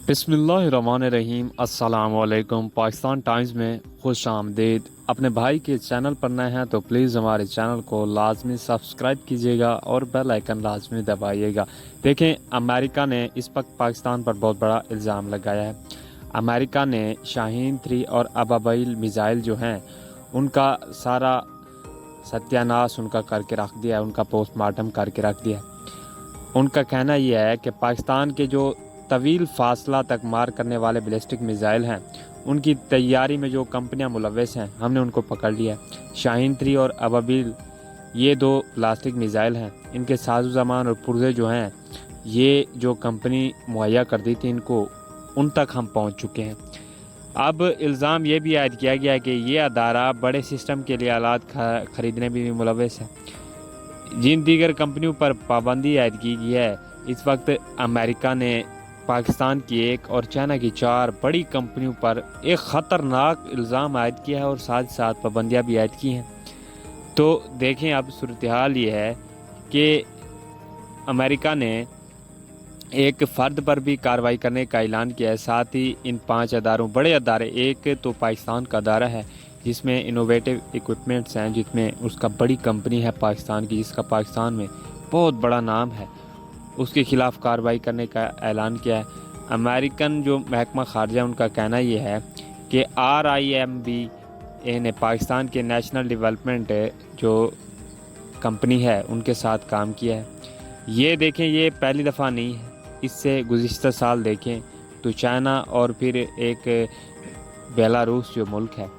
बिस्मिल्लाहिर्रहमानिर्रहीम। अस्सलाम वालेकुम। पाकिस्तान टाइम्स में खुश आमदीद। अपने भाई के चैनल पर नए हैं तो प्लीज़ हमारे चैनल को लाजमी सब्सक्राइब कीजिएगा और बेल आइकन लाजमी दबाइएगा। देखें, अमेरिका ने इस वक्त पाकिस्तान पर बहुत बड़ा इल्ज़ाम लगाया है। अमेरिका ने शाहीन 3 और अबाबील मिज़ाइल जो हैं उनका सारा सत्यानाश उनका करके रख दिया है, उनका पोस्टमार्टम करके रख दिया है। उनका कहना यह है कि पाकिस्तान के जो तवील फासला तक मार करने वाले बैलिस्टिक मिज़ाइल हैं उनकी तैयारी में जो कंपनियां मुलव्वस हैं हमने उनको पकड़ लिया है। शाहीन 3 और अबाबील ये 2 प्लास्टिक मिज़ाइल हैं, इनके साजो सामान और पुर्जे जो हैं ये जो कंपनी मुहैया कर दी थी इनको, उन तक हम पहुंच चुके हैं। अब इल्ज़ाम ये भी आयद किया गया है कि ये अदारा बड़े सिस्टम के लिए आलात ख़रीदने में भी मुलव्वस है। जिन दीगर कंपनियों पर पाबंदी आयद की गई है, इस वक्त अमेरिका ने पाकिस्तान की 1 और चाइना की 4 बड़ी कंपनियों पर एक ख़तरनाक इल्ज़ाम आयद किया है और साथ साथ पाबंदियाँ भी आयद की हैं। तो देखें, अब सूरत हाल ये है कि अमेरिका ने एक फ़र्द पर भी कार्रवाई करने का ऐलान किया है। साथ ही इन 5 अदारों, बड़े अदारे, एक तो पाकिस्तान का अदारा है जिसमें इनोवेटिव इक्विपमेंट्स हैं, जिसमें उसका बड़ी कंपनी है पाकिस्तान की, जिसका पाकिस्तान में बहुत बड़ा नाम है, उसके ख़िलाफ़ कार्रवाई करने का ऐलान किया है। अमेरिकन जो महकमा ख़ारजा उनका कहना ये है कि RIMB ने पाकिस्तान के नेशनल डेवलपमेंट जो कंपनी है उनके साथ काम किया है। ये देखें, ये पहली दफ़ा नहीं है, इससे गुज़िश्ता साल देखें तो चाइना और फिर एक बेलारूस जो मुल्क है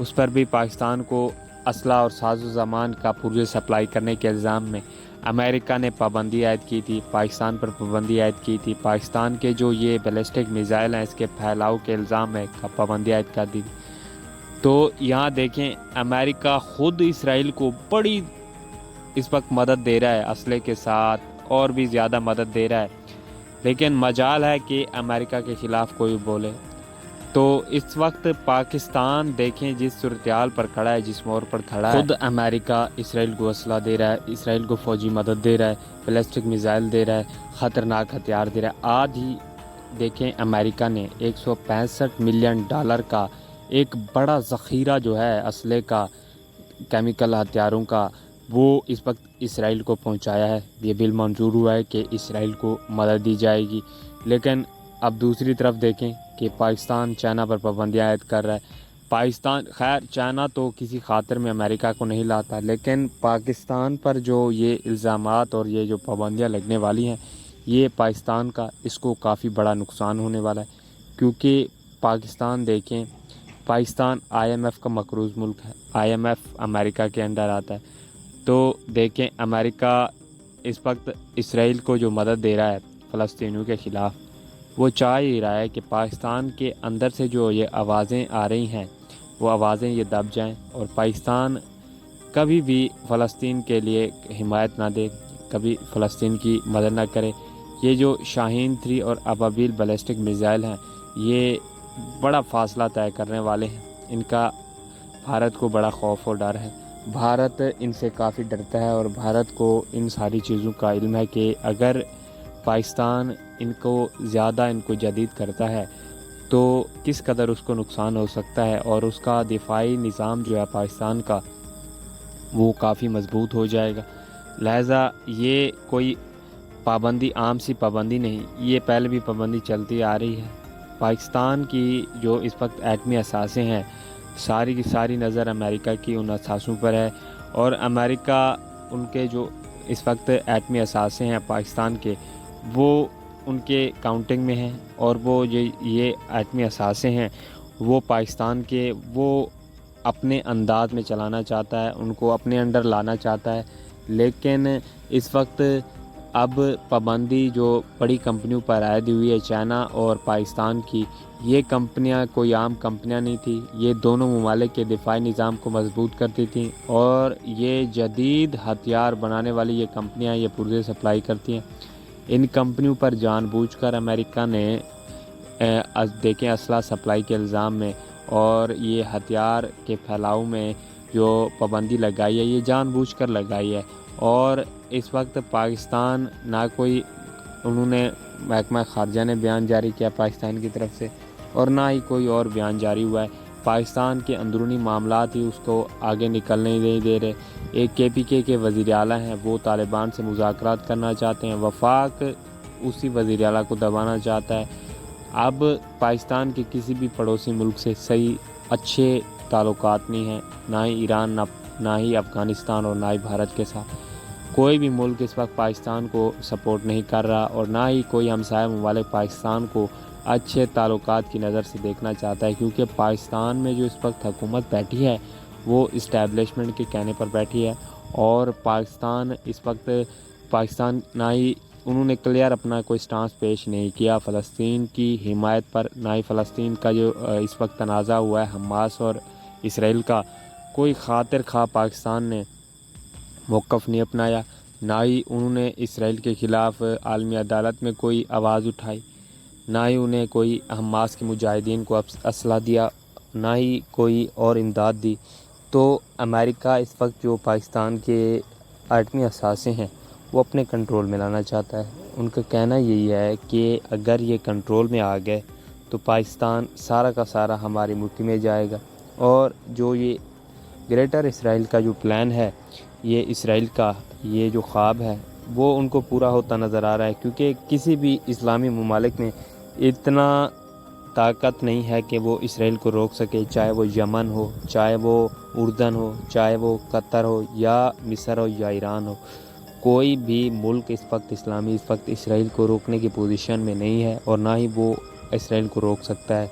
उस पर भी पाकिस्तान को असला और साजो सामान का पुर्जे सप्लाई करने के इल्ज़ाम में अमेरिका ने पाबंदी आयद की थी, पाकिस्तान पर पाबंदी आयद की थी। पाकिस्तान के जो ये बैलिस्टिक मिज़ाइल हैं इसके फैलाव के इल्ज़ाम में पाबंदी आयद कर दी। तो यहाँ देखें, अमेरिका ख़ुद इसराइल को बड़ी इस वक्त मदद दे रहा है, असले के साथ और भी ज़्यादा मदद दे रहा है, लेकिन मजाल है कि अमेरिका के ख़िलाफ़ कोई बोले। तो इस वक्त पाकिस्तान देखें जिस सूरत-ए-हाल पर खड़ा है, जिस मोड़ पर खड़ा है, खुद अमेरिका इसराइल को असला दे रहा है, इसराइल को फ़ौजी मदद दे रहा है, बैलिस्टिक मिज़ाइल दे रहा है, ख़तरनाक हथियार दे रहा है। आज ही देखें, अमेरिका ने $165 मिलियन का एक बड़ा ज़ख़ीरा जो है असले का, केमिकल हथियारों का, वो इस वक्त इसराइल को पहुंचाया है। ये बिल मंजूर हुआ है कि इसराइल को मदद दी जाएगी। लेकिन अब दूसरी तरफ देखें कि पाकिस्तान चाइना पर पाबंदियाँ आयद कर रहा है। पाकिस्तान, खैर चाइना तो किसी खातिर में अमेरिका को नहीं लाता, लेकिन पाकिस्तान पर जो ये इल्ज़ामात और ये जो पाबंदियाँ लगने वाली हैं, ये पाकिस्तान का, इसको काफ़ी बड़ा नुकसान होने वाला है। क्योंकि पाकिस्तान देखें, पाकिस्तान IMF का मक़रूज़ मुल्क है, IMF अमेरिका के अंडर आता है। तो देखें, अमेरिका इस वक्त इसराइल को जो मदद दे रहा है फ़लस्तीनियों के ख़िलाफ़, वो चाह ही रहा है कि पाकिस्तान के अंदर से जो ये आवाज़ें आ रही हैं वो आवाज़ें ये दब जाएं और पाकिस्तान कभी भी फ़लस्तीन के लिए हिमायत ना दे, कभी फ़लस्तीन की मदद ना करे। ये जो शाहीन 3 और अबाबील बैलिस्टिक मिज़ाइल हैं ये बड़ा फ़ासला तय करने वाले हैं। इनका भारत को बड़ा खौफ और डर है। भारत इनसे काफ़ी डरता है और भारत को इन सारी चीज़ों का इल्म है कि अगर पाकिस्तान इनको जदीद करता है तो किस कदर उसको नुकसान हो सकता है, और उसका दिफाई निज़ाम जो है पाकिस्तान का वो काफ़ी मजबूत हो जाएगा। लिहाजा ये कोई पाबंदी आम सी पाबंदी नहीं, ये पहले भी पाबंदी चलती आ रही है। पाकिस्तान की जो इस वक्त एटमी असासें हैं, सारी की सारी नज़र अमेरिका की उन असासों पर है, और अमेरिका उनके जो इस वक्त एटमी असासें हैं पाकिस्तान के, वो उनके काउंटिंग में हैं, और वो ये एटमी असासें हैं वो पाकिस्तान के वो अपने अंदाज में चलाना चाहता है, उनको अपने अंडर लाना चाहता है। लेकिन इस वक्त अब पाबंदी जो बड़ी कंपनियों पर आयद हुई है, चाइना और पाकिस्तान की, ये कंपनियां कोई आम कंपनियां नहीं थी, ये दोनों ममालिक के दिफाई निज़ाम को मजबूत करती थी, और ये जदीद हथियार बनाने वाली ये कंपनियां ये पुर्जे सप्लाई करती हैं। इन कंपनियों पर जानबूझकर अमेरिका ने देखें असला सप्लाई के इल्ज़ाम में और ये हथियार के फैलाव में जो पाबंदी लगाई है ये जानबूझकर लगाई है। और इस वक्त पाकिस्तान ना कोई उन्होंने محکمہ خارجہ نے بیان جاری کیا پاکستان کی طرف سے، اور نہ ہی کوئی اور بیان جاری ہوا ہے۔ پاکستان کے اندرونی معاملات ہی اس کو آگے نکلنے نہیں دے رہے۔ ایک KPK کے وزیر اعلیٰ ہیں، وہ طالبان سے مذاکرات کرنا چاہتے ہیں، وفاق اسی وزیر اعلیٰ کو دبانا چاہتا ہے۔ اب پاکستان کے کسی بھی پڑوسی ملک سے صحیح اچھے تعلقات نہیں ہیں، نہ ہی ایران، نہ ہی افغانستان اور نہ ہی بھارت کے ساتھ۔ کوئی بھی ملک اس وقت پاکستان کو سپورٹ نہیں کر رہا، اور نہ ہی کوئی ہمسایہ ممالک پاکستان کو اچھے تعلقات کی نظر سے دیکھنا چاہتا ہے، کیونکہ پاکستان میں جو اس وقت حکومت بیٹھی ہے وہ اسٹیبلشمنٹ کے کہنے پر بیٹھی ہے، اور پاکستان نہ ہی انہوں نے کلیئر اپنا کوئی سٹانس پیش نہیں کیا فلسطین کی حمایت پر، نہ ہی فلسطین کا جو اس وقت تنازع ہوا ہے حماس اور اسرائیل کا، کوئی خاطر خواہ پاکستان نے موقف نہیں اپنایا، نہ ہی انہوں نے اسرائیل کے خلاف عالمی عدالت میں کوئی آواز اٹھائی، نہ ہی انہیں کوئی حماس کے مجاہدین کو اسلحہ دیا، نہ ہی کوئی اور امداد دی۔ تو امریکہ اس وقت جو پاکستان کے ایٹمی اثاثے ہیں وہ اپنے کنٹرول میں لانا چاہتا ہے۔ ان کا کہنا یہی ہے کہ اگر یہ کنٹرول میں آ گئے تو پاکستان سارا کا سارا ہماری مٹھی میں جائے گا، اور جو یہ گریٹر اسرائیل کا جو پلان ہے، یہ اسرائیل کا یہ جو خواب ہے وہ ان کو پورا ہوتا نظر آ رہا ہے، کیونکہ کسی بھی اسلامی ممالک میں اتنا طاقت نہیں ہے کہ وہ اسرائیل کو روک سکے، چاہے وہ یمن ہو، چاہے وہ اردن ہو، چاہے وہ قطر ہو، یا مصر ہو، یا ایران ہو۔ کوئی بھی ملک اس وقت اسلامی اس وقت اسرائیل کو روکنے کی پوزیشن میں نہیں ہے، اور نہ ہی وہ اسرائیل کو روک سکتا ہے۔